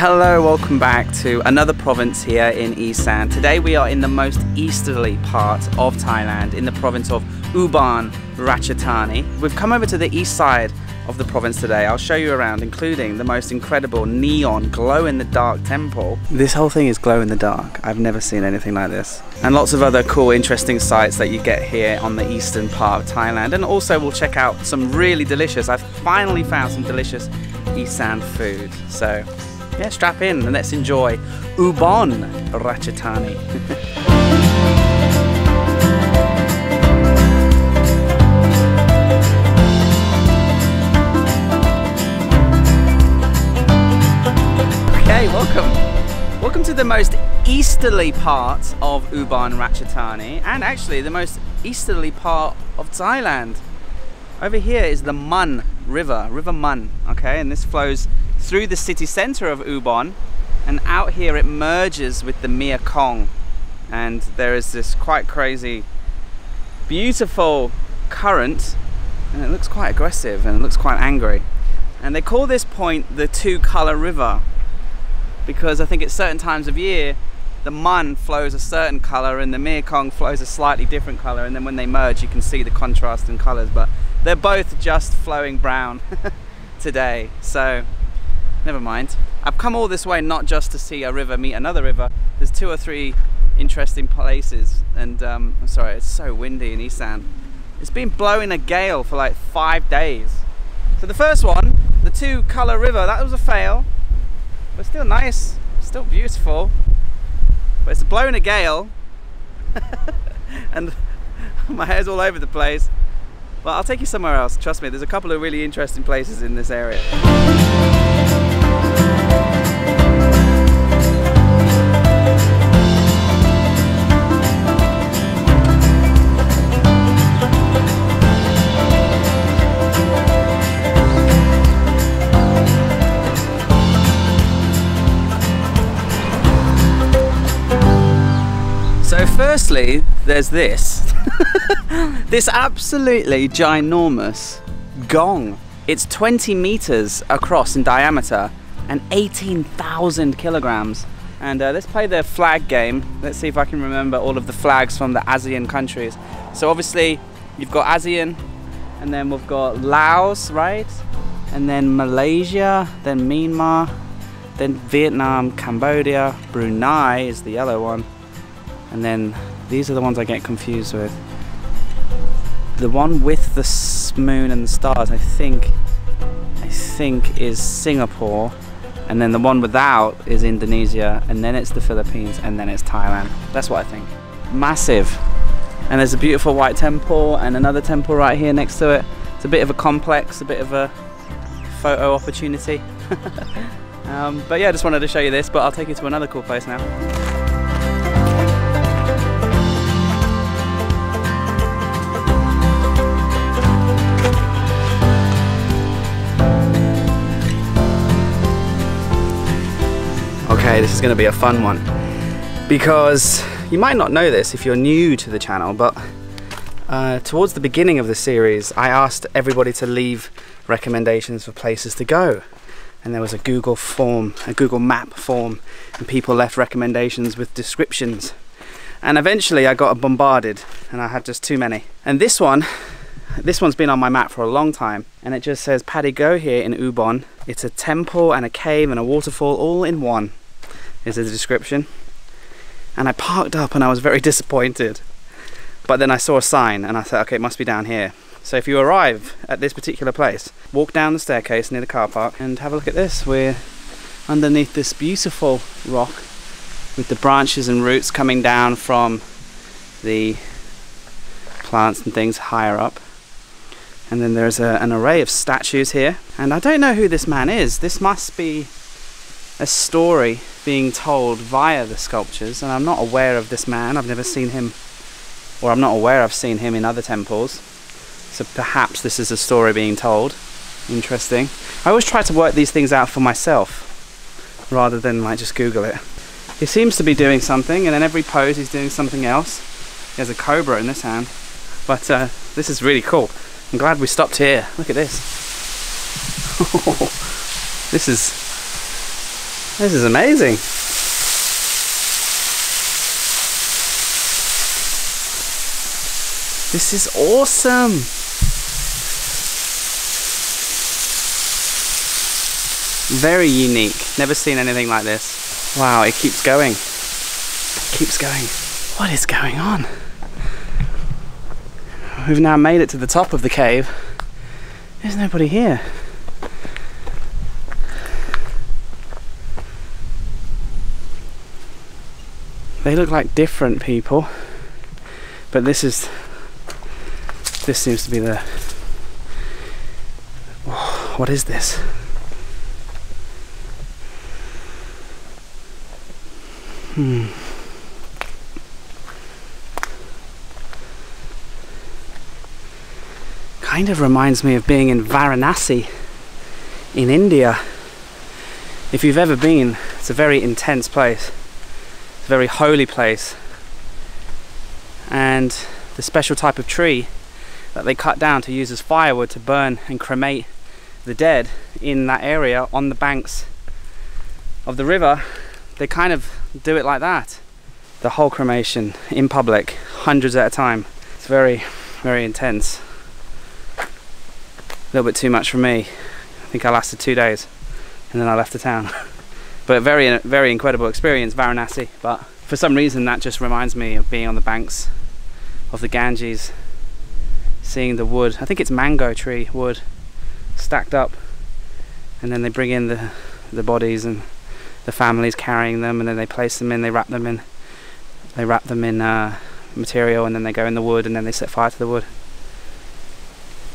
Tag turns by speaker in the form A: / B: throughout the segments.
A: Hello, welcome back to another province here in Isan. Today we are in the most easterly part of Thailand, in the province of Ubon Ratchathani. We've come over to the east side of the province today. I'll show you around, including the most incredible neon glow-in-the-dark temple. This whole thing is glow-in-the-dark. I've never seen anything like this. And lots of other cool, interesting sights that you get here on the eastern part of Thailand. And also we'll check out some really delicious, I've finally found some delicious Isan food. So yeah, strap in and let's enjoy Ubon Ratchathani. Okay, welcome to the most easterly part of Ubon Ratchathani, and actually the most easterly part of Thailand. Over here is the Mun River, River Mun, okay, and this flows through the city center of Ubon, and out here it merges with the Khon, and there is this quite crazy, beautiful current, and it looks quite aggressive and it looks quite angry. And they call this point the two-color river, because I think at certain times of year the Mun flows a certain color and the Khon flows a slightly different color, and then when they merge you can see the contrast in colors, but they're both just flowing brown today, so never mind. I've come all this way not just to see a river meet another river. There's 2 or 3 interesting places, and I'm sorry, it's so windy in Isan. It's been blowing a gale for like 5 days. So the first one, the two-color river, that was a fail, but still nice, still beautiful, but it's blowing a gale and my hair's all over the place. But I'll take you somewhere else, trust me, there's a couple of really interesting places in this area. So firstly, there's this. This absolutely ginormous gong. It's 20 meters across in diameter and 18,000 kilograms. And let's play the flag game. Let's see if I can remember all of the flags from the ASEAN countries. So obviously you've got ASEAN, and then we've got Laos, right? And then Malaysia, then Myanmar, then Vietnam, Cambodia, Brunei is the yellow one. And then these are the ones I get confused with. The one with the moon and the stars, I think is Singapore, and then the one without is Indonesia, and then it's the Philippines, and then it's Thailand. That's what I think. Massive. And there's a beautiful white temple and another temple right here next to it. It's a bit of a complex, a bit of a photo opportunity. But yeah, I just wanted to show you this, but I'll take you to another cool place now. Okay, this is going to be a fun one, because you might not know this if you're new to the channel, but towards the beginning of the series I asked everybody to leave recommendations for places to go, and there was a Google form, a Google map form, and people left recommendations with descriptions, and eventually I got bombarded and I had just too many. And this one's been on my map for a long time, and it just says Paddy, go here in Ubon. It's a temple and a cave and a waterfall all in one, is the description. And I parked up and I was very disappointed, but then I saw a sign and I thought, okay, it must be down here. So if you arrive at this particular place, walk down the staircase near the car park and have a look at this. We're underneath this beautiful rock with the branches and roots coming down from the plants and things higher up. And then there's an array of statues here, and I don't know who this man is. This must be a story being told via the sculptures, and I'm not aware of this man. I've never seen him, or I'm not aware I've seen him in other temples, so perhaps this is a story being told. Interesting. I always try to work these things out for myself rather than like just Google it. He seems to be doing something, and in every pose he's doing something else. He has a cobra in this hand, but this is really cool. I'm glad we stopped here. Look at this. This is This is amazing. This is awesome. Very unique. Never seen anything like this. Wow, it keeps going. It keeps going. What is going on? We've now made it to the top of the cave. There's nobody here. They look like different people, but this seems to be the... Oh, what is this? Kind of reminds me of being in Varanasi in India. If you've ever been, it's a very intense place. It's a very holy place. And the special type of tree that they cut down to use as firewood to burn and cremate the dead in that area on the banks of the river, they kind of do it like that. The whole cremation in public, hundreds at a time. It's very, very intense. A little bit too much for me. I think I lasted 2 days and then I left the town. But very, very incredible experience, Varanasi. But for some reason that just reminds me of being on the banks of the Ganges, seeing the wood. I think it's mango tree wood stacked up, and then they bring in the bodies and the families carrying them, and then they place them in, they wrap them in material, and then they go in the wood, and then they set fire to the wood,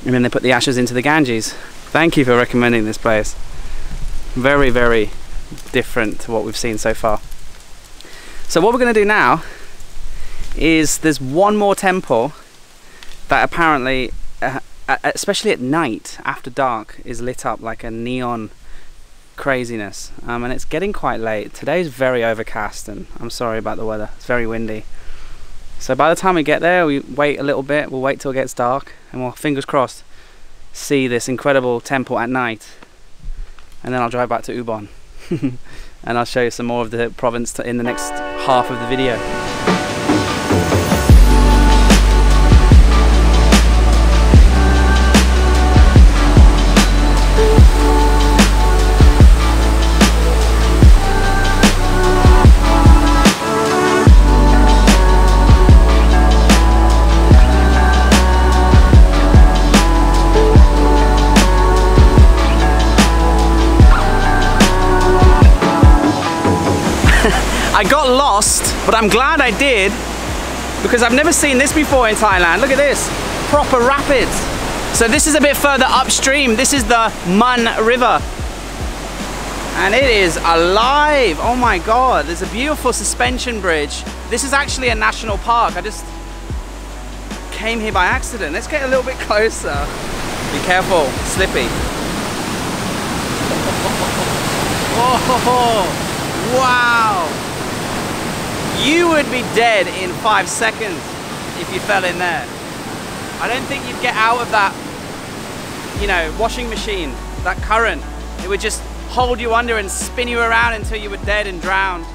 A: and then they put the ashes into the Ganges. Thank you for recommending this place. Very, very different to what we've seen so far. So what we're going to do now is, there's one more temple that apparently, especially at night after dark, is lit up like a neon craziness, and it's getting quite late. Today's very overcast, and I'm sorry about the weather. It's very windy. So by the time we get there, we wait a little bit. We'll wait till it gets dark, and we'll, fingers crossed, see this incredible temple at night. And then I'll drive back to Ubon and I'll show you some more of the province in the next half of the video. I got lost, but I'm glad I did, because I've never seen this before in Thailand. Look at this, proper rapids. So this is a bit further upstream. This is the Mun River, and it is alive. Oh my God, there's a beautiful suspension bridge. This is actually a national park. I just came here by accident. Let's get a little bit closer. Be careful, slippy. Oh, wow. You would be dead in 5 seconds if you fell in there. I don't think you'd get out of that, you know, washing machine, that current. It would just hold you under and spin you around until you were dead and drowned,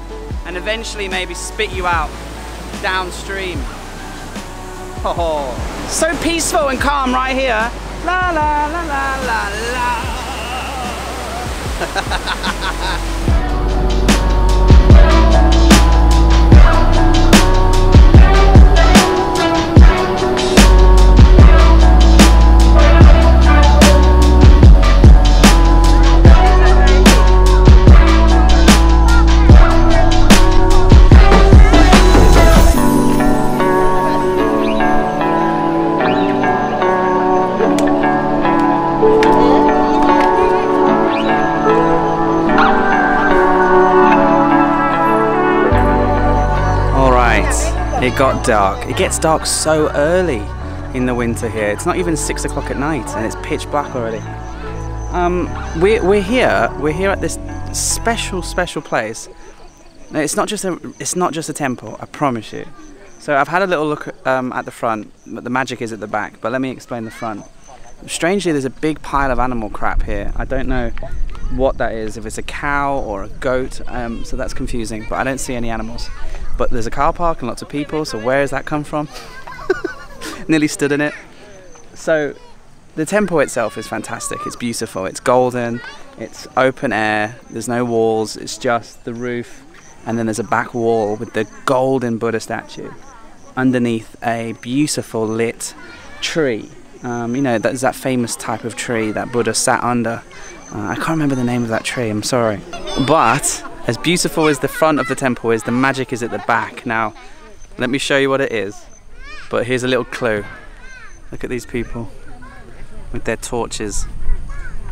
A: and eventually maybe spit you out downstream. Oh, so peaceful and calm right here. La la la la la la. It got dark. It gets dark so early in the winter here. It's not even 6 o'clock at night and it's pitch black already. We're here at this special place. Now, it's not just a temple, I promise you. So I've had a little look at the front, but the magic is at the back. But let me explain the front. Strangely, there's a big pile of animal crap here. I don't know what that is, if it's a cow or a goat, so that's confusing, but I don't see any animals. But there's a car park and lots of people, so where does that come from? Nearly stood in it. So the temple itself is fantastic. It's beautiful, it's golden, it's open air, there's no walls, it's just the roof, and then there's a back wall with the golden Buddha statue underneath a beautiful lit tree. You know, that's that famous type of tree that Buddha sat under. I can't remember the name of that tree, I'm sorry. But as beautiful as the front of the temple is, the magic is at the back. Now, let me show you what it is. But here's a little clue. Look at these people with their torches.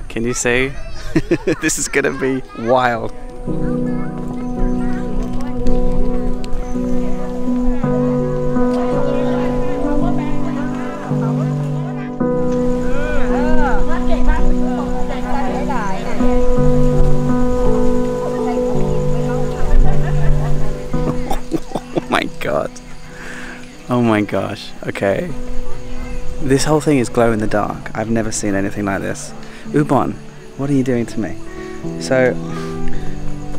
A: Can you see? This is gonna be wild. Oh my gosh, okay. This whole thing is glow in the dark. I've never seen anything like this. Ubon, what are you doing to me? So,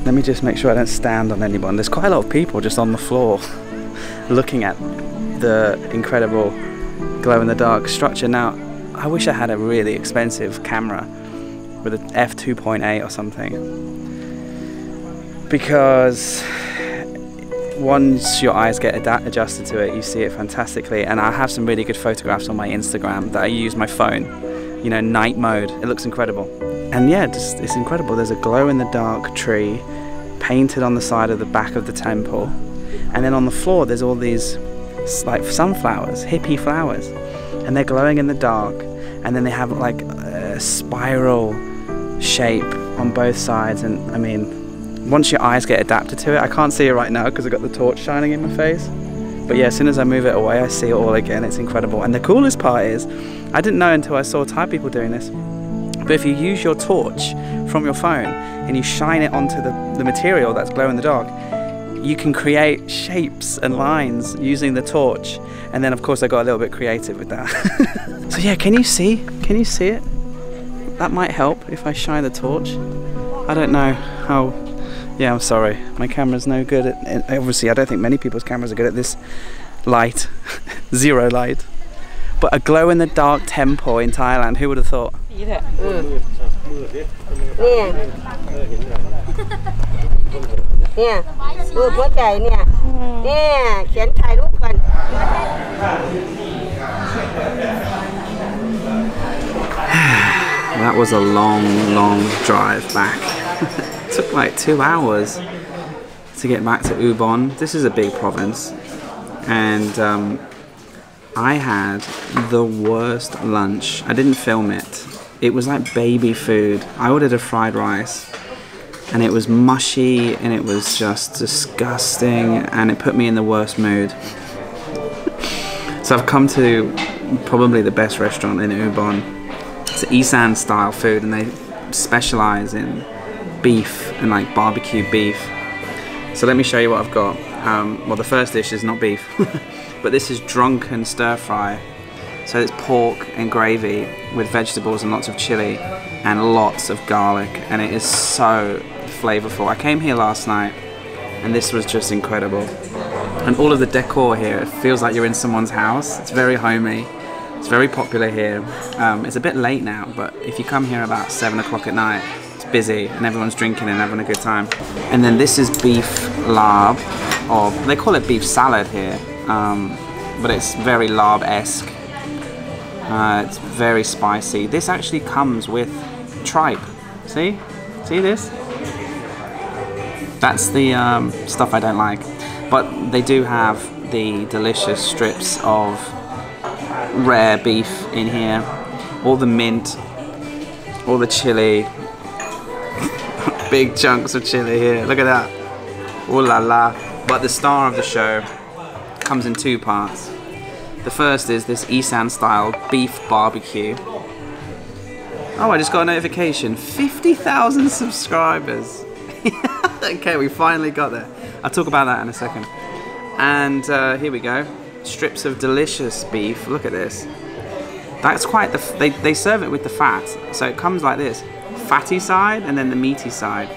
A: let me just make sure I don't stand on anyone. There's quite a lot of people just on the floor looking at the incredible glow in the dark structure. Now, I wish I had a really expensive camera with an f2.8 or something, because once your eyes get adjusted to it, you see it fantastically. And I have some really good photographs on my Instagram that I use my phone, you know, night mode. It looks incredible. And yeah, just, it's incredible. There's a glow in the dark tree painted on the side of the back of the temple, and then on the floor there's all these like sunflowers, hippie flowers, and they're glowing in the dark, and then they have like a spiral shape on both sides. And I mean, once your eyes get adapted to it, I can't see it right now because I've got the torch shining in my face, but yeah, as soon as I move it away, I see it all again. It's incredible. And the coolest part is, I didn't know until I saw Thai people doing this, but if you use your torch from your phone and you shine it onto the material that's glow in the dark, you can create shapes and lines using the torch. And then of course I got a little bit creative with that. So yeah, can you see it? That might help if I shine the torch. I don't know how. Yeah, I'm sorry, my camera's no good at, obviously I don't think many people's cameras are good at this light. Zero light. But a glow in the dark temple in Thailand, who would have thought? That was a long drive back. It took like 2 hours to get back to Ubon. This is a big province, and I had the worst lunch. I didn't film it. It was like baby food. I ordered a fried rice, and it was mushy, and it was just disgusting, and it put me in the worst mood. So I've come to probably the best restaurant in Ubon. It's Isan style food, and they specialize in beef and like barbecue beef. So let me show you what I've got. Well, the first dish is not beef, but this is drunken stir fry. So it's pork and gravy with vegetables and lots of chili and lots of garlic, and it is so flavorful. I came here last night and this was just incredible. And all of the decor here, it feels like you're in someone's house. It's very homey. It's very popular here. It's a bit late now, but if you come here about 7 o'clock at night, it's busy and everyone's drinking and having a good time. And then this is beef larb, or they call it beef salad here, but it's very larb-esque. It's very spicy. This actually comes with tripe. See? See this? That's the stuff I don't like. But they do have the delicious strips of rare beef in here. All the mint, all the chili. Big chunks of chili here. Look at that. Ooh la la. But the star of the show comes in 2 parts. The first is this Isan style beef barbecue. Oh, I just got a notification. 50,000 subscribers. Okay, we finally got there. I'll talk about that in a second. And here we go. Strips of delicious beef. Look at this. That's quite the... They serve it with the fat. So it comes like this. fatty side and then the meaty side.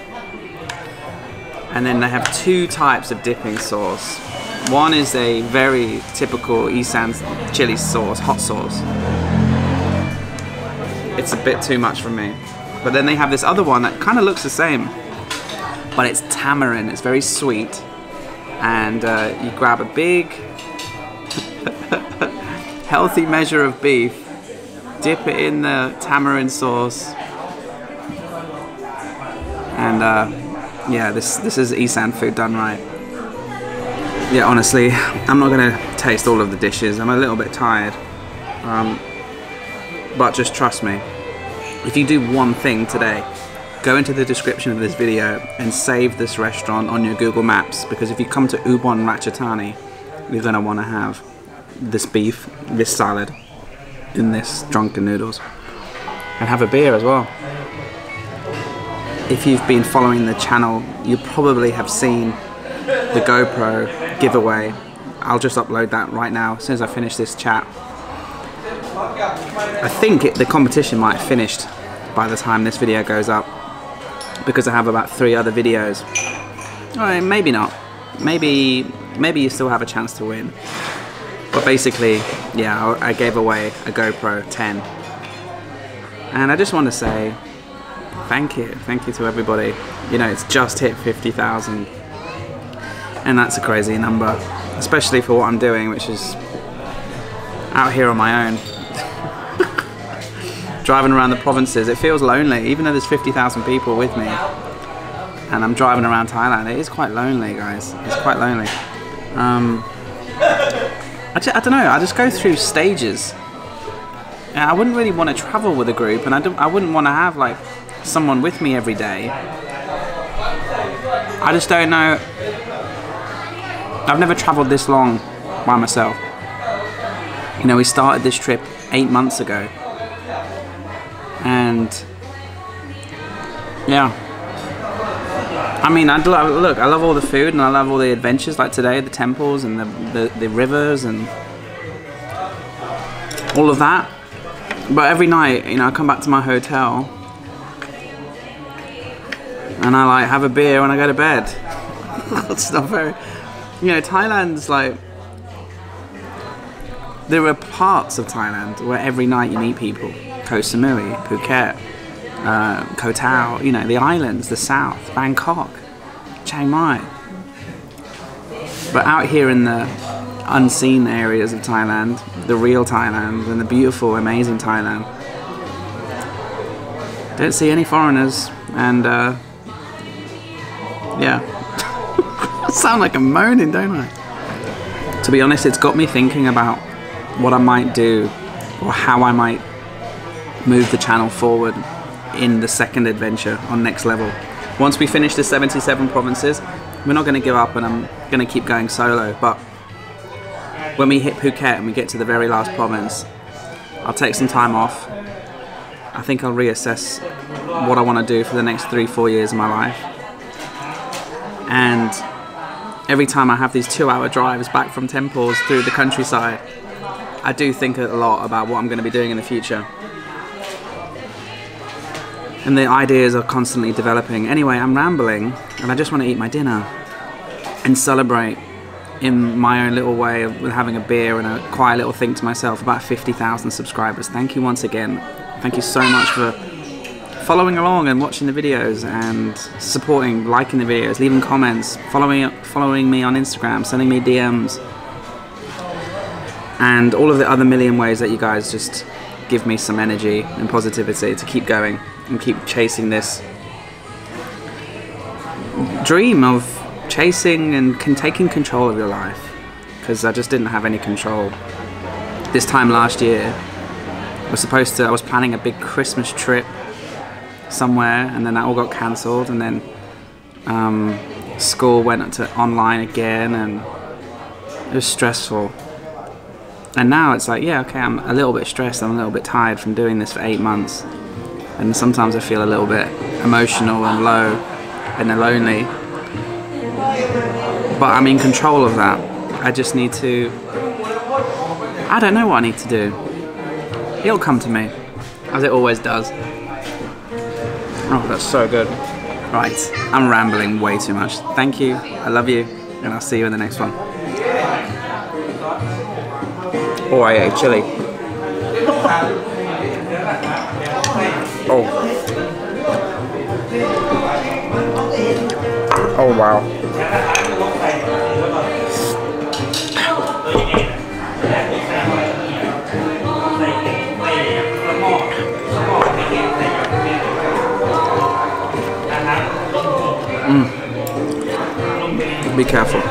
A: And then they have 2 types of dipping sauce. One is a very typical Isan chili sauce, hot sauce. It's a bit too much for me. But then they have this other one that kind of looks the same, but it's tamarind. It's very sweet, and you grab a big, healthy measure of beef, dip it in the tamarind sauce, and yeah, this is Isan food done right. Yeah, honestly, I'm not gonna taste all of the dishes. I'm a little bit tired, but just trust me. If you do one thing today, go into the description of this video and save this restaurant on your Google Maps, because if you come to Ubon Ratchathani, you're going to want to have this beef, this salad, and this drunken noodles. And have a beer as well. If you've been following the channel, you probably have seen the GoPro giveaway. I'll just upload that right now as soon as I finish this chat. I think the competition might have finished by the time this video goes up, because I have about 3 other videos. Alright, maybe not. Maybe you still have a chance to win. But basically, yeah, I gave away a GoPro 10. And I just want to say thank you. Thank you to everybody. You know, it's just hit 50,000. And that's a crazy number, especially for what I'm doing, which is out here on my own. Driving around the provinces. It feels lonely, even though there's 50,000 people with me and I'm driving around Thailand. It is quite lonely, guys. It's quite lonely. I don't know, I just go through stages. And I wouldn't really want to travel with a group, and I wouldn't want to have like someone with me every day. I just don't know. I've never traveled this long by myself. You know, we started this trip 8 months ago. And yeah, I mean, I love all the food, and I love all the adventures like today, the temples and the rivers and all of that. But every night, you know, I come back to my hotel and I like have a beer when I go to bed. It's not very, you know, Thailand's like, there are parts of Thailand where every night you meet people. Koh Samui, Phuket, Koh Tao, you know, the islands, the south, Bangkok, Chiang Mai. But out here in the unseen areas of Thailand, the real Thailand, and the beautiful, amazing Thailand, don't see any foreigners, and yeah. I sound like I'm moaning, don't I? To be honest, it's got me thinking about what I might do, or how I might move the channel forward in the second adventure on Next Level. Once we finish the 77 provinces, we're not going to give up, and I'm going to keep going solo. But when we hit Phuket and we get to the very last province, I'll take some time off. I think I'll reassess what I want to do for the next 3-4 years of my life. And every time I have these 2-hour drives back from temples through the countryside, I do think a lot about what I'm going to be doing in the future. And the ideas are constantly developing. Anyway, I'm rambling, and I just want to eat my dinner and celebrate in my own little way with having a beer and a quiet little thing to myself. About 50,000 subscribers. Thank you once again. Thank you so much for following along and watching the videos and supporting, liking the videos, leaving comments, following me on Instagram, sending me DMs, and all of the other million ways that you guys just give me some energy and positivity to keep going and keep chasing this dream of chasing and taking control of your life, because I just didn't have any control. This time last year, I was planning a big Christmas trip somewhere, and then that all got cancelled, and then school went to online again, and it was stressful. And now it's like, yeah, okay, I'm a little bit stressed, I'm a little bit tired from doing this for 8 months, and sometimes I feel a little bit emotional and low and lonely, but I'm in control of that. I just need to, I don't know what I need to do. It'll come to me, as it always does. Oh, that's so good. Right, I'm rambling way too much. Thank you, I love you, and I'll see you in the next one. Roi Et chili. Oh. Oh wow. Be careful.